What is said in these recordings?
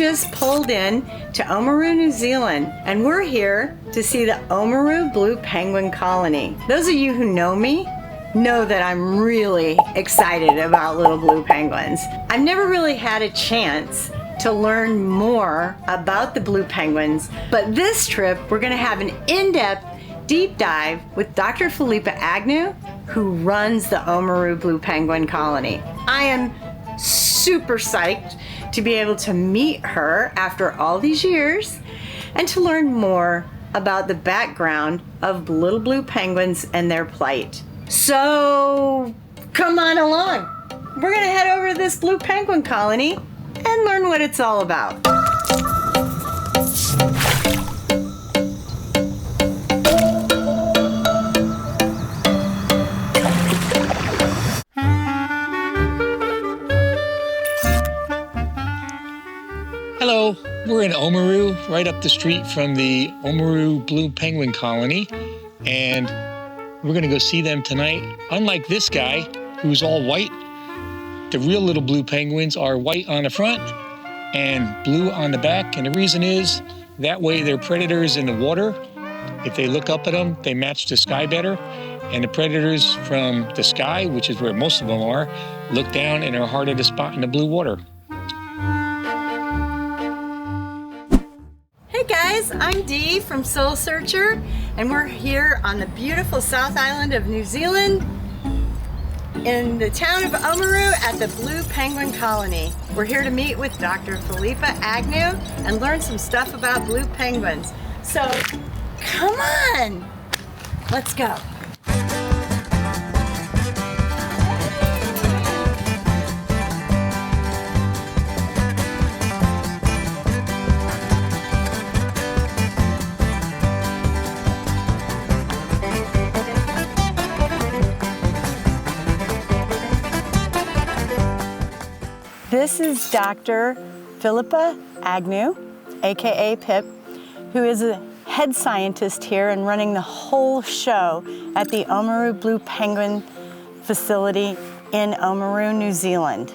just pulled in to Oamaru, New Zealand, and we're here to see the Oamaru Blue Penguin Colony. Those of you who know me know that I'm really excited about little blue penguins. I've never really had a chance to learn more about the blue penguins, but this trip we're gonna have an in-depth deep dive with Dr. Philippa Agnew, who runs the Oamaru Blue Penguin Colony. I am super psyched to be able to meet her after all these years and to learn more about the background of little blue penguins and their plight. So come on along. We're gonna head over to this blue penguin colony and learn what it's all about. Hello, we're in Oamaru, right up the street from the Oamaru Blue Penguin Colony, and we're gonna go see them tonight. Unlike this guy, who's all white, the real little blue penguins are white on the front and blue on the back, and the reason is that way they're predators in the water. If they look up at them, they match the sky better, and the predators from the sky, which is where most of them are, look down and are harder to spot in the blue water. Hey guys, I'm Dee from Soul Searcher, and we're here on the beautiful South Island of New Zealand in the town of Oamaru at the Blue Penguin Colony. We're here to meet with Dr. Philippa Agnew and learn some stuff about blue penguins. So, come on, let's go. This is Dr. Philippa Agnew, aka Pip, who is a head scientist here and running the whole show at the Oamaru Blue Penguin facility in Oamaru, New Zealand.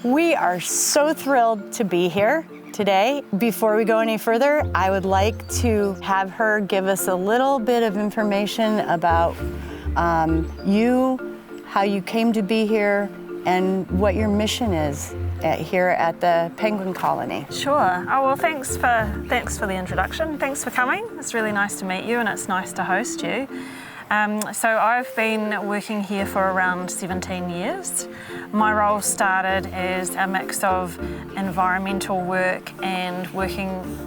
We are so thrilled to be here today. Before we go any further, I would like to have her give us a little bit of information about you, how you came to be here, and what your mission is here at the Penguin Colony. Sure. Oh, well, thanks for the introduction. Thanks for coming. It's really nice to meet you, and it's nice to host you. So I've been working here for around 17 years. My role started as a mix of environmental work and working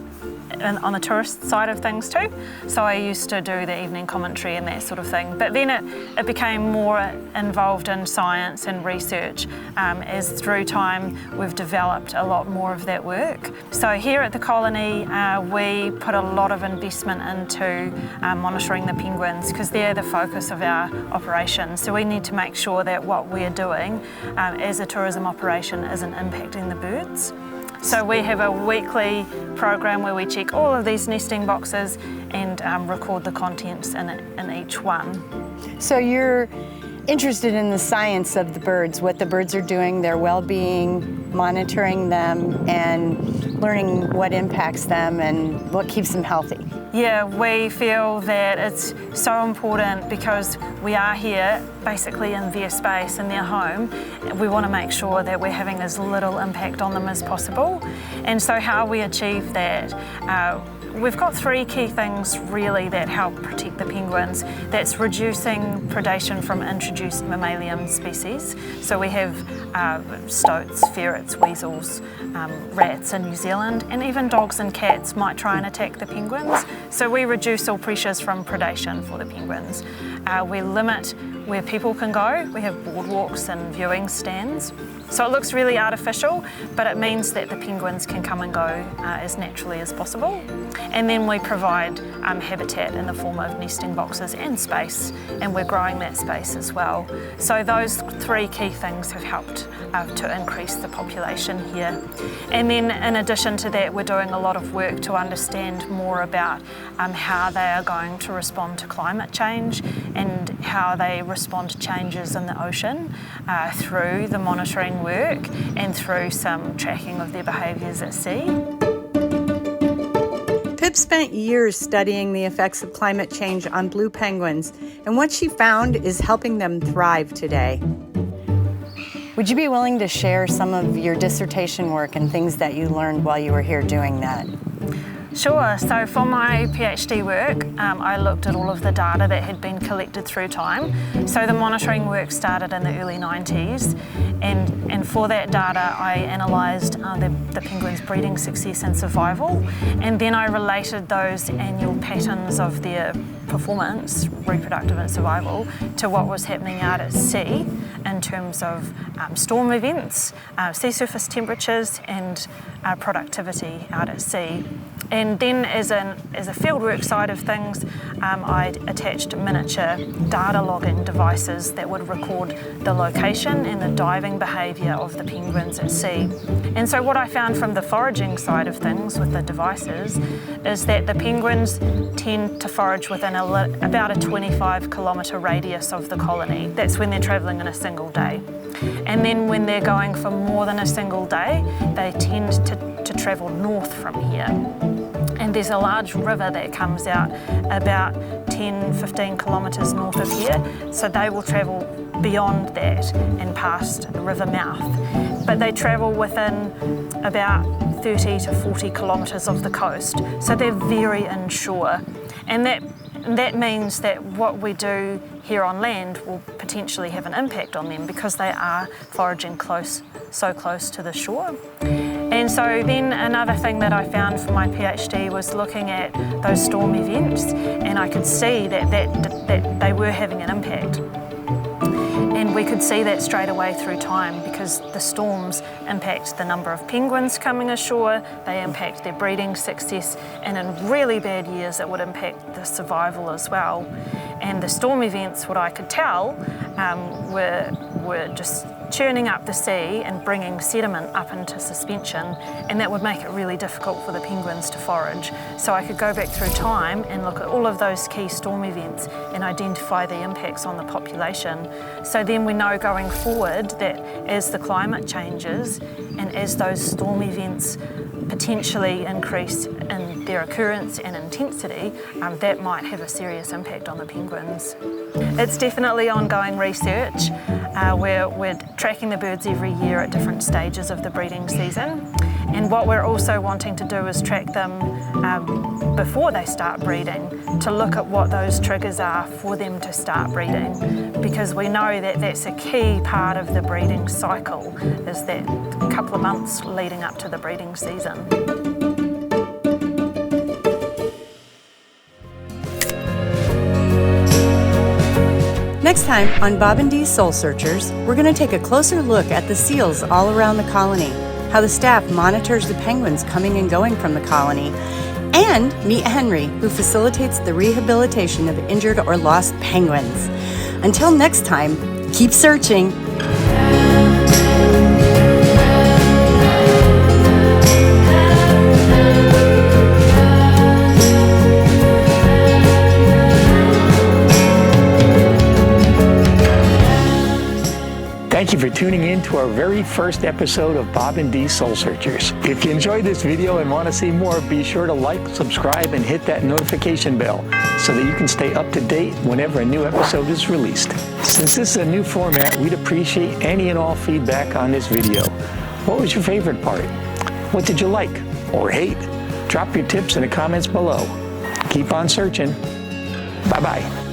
on the tourist side of things too. So I used to do the evening commentary and that sort of thing. But then it became more involved in science and research as through time we've developed a lot more of that work. So here at the colony we put a lot of investment into monitoring the penguins because they're the focus of our operation. So we need to make sure that what we're doing as a tourism operation isn't impacting the birds. So we have a weekly program where we check all of these nesting boxes and record the contents in each one. So you're interested in the science of the birds, what the birds are doing, their well-being, monitoring them, and learning what impacts them and what keeps them healthy. Yeah, we feel that it's so important because we are here basically in their space, in their home. We want to make sure that we're having as little impact on them as possible. And so how we achieve that, we've got three key things really that help protect the penguins. That's reducing predation from introduced mammalian species. So we have stoats, ferrets, weasels, rats in New Zealand, and even dogs and cats might try and attack the penguins. So we reduce all pressures from predation for the penguins. We limit where people can go. We have boardwalks and viewing stands. So it looks really artificial, but it means that the penguins can come and go as naturally as possible. And then we provide habitat in the form of nesting boxes and space, and we're growing that space as well. So those three key things have helped to increase the population here. And then in addition to that, we're doing a lot of work to understand more about how they are going to respond to climate change and how they respond to changes in the ocean through the monitoring work and through some tracking of their behaviours at sea. Pip spent years studying the effects of climate change on blue penguins, and what she found is helping them thrive today. Would you be willing to share some of your dissertation work and things that you learned while you were here doing that? Sure. So for my PhD work, I looked at all of the data that had been collected through time. So the monitoring work started in the early 90s, and for that data I analysed the penguins' breeding success and survival, and then I related those annual patterns of their performance, reproductive and survival, to what was happening out at sea in terms of storm events, sea surface temperatures and productivity out at sea. And then as a fieldwork side of things, I attached miniature data logging devices that would record the location and the diving behaviour of the penguins at sea. And so what I found from the foraging side of things with the devices is that the penguins tend to forage within about a 25-kilometre radius of the colony. That's when they're travelling in a single day. And then when they're going for more than a single day, they tend to travel north from here. And there's a large river that comes out about 10-15 kilometres north of here, so they will travel beyond that and past the river mouth. But they travel within about 30 to 40 kilometres of the coast, so they're very inshore. And that means that what we do here on land will potentially have an impact on them because they are foraging so close to the shore. And so then another thing that I found for my PhD was looking at those storm events, and I could see that they were having an impact. And we could see that straight away through time because the storms impact the number of penguins coming ashore, they impact their breeding success, and in really bad years it would impact the survival as well. And the storm events, what I could tell, were just churning up the sea and bringing sediment up into suspension, and that would make it really difficult for the penguins to forage. So I could go back through time and look at all of those key storm events and identify the impacts on the population. So then we know going forward that as the climate changes and as those storm events potentially increase in their occurrence and intensity, that might have a serious impact on the penguins. It's definitely ongoing research. We're tracking the birds every year at different stages of the breeding season, and what we're also wanting to do is track them before they start breeding to look at what those triggers are for them to start breeding, because we know that that's a key part of the breeding cycle, is that couple of months leading up to the breeding season. Next time on Bob and Dee's Soul Searchers, we're going to take a closer look at the seals all around the colony, how the staff monitors the penguins coming and going from the colony, and meet Henry, who facilitates the rehabilitation of injured or lost penguins. Until next time, keep searching. Thank you for tuning in to our very first episode of Bob and Dee's Soul Searchers. If you enjoyed this video and want to see more, be sure to like, subscribe, and hit that notification bell so that you can stay up to date whenever a new episode is released. Since this is a new format, we'd appreciate any and all feedback on this video. What was your favorite part? What did you like or hate? Drop your tips in the comments below. Keep on searching. Bye-bye.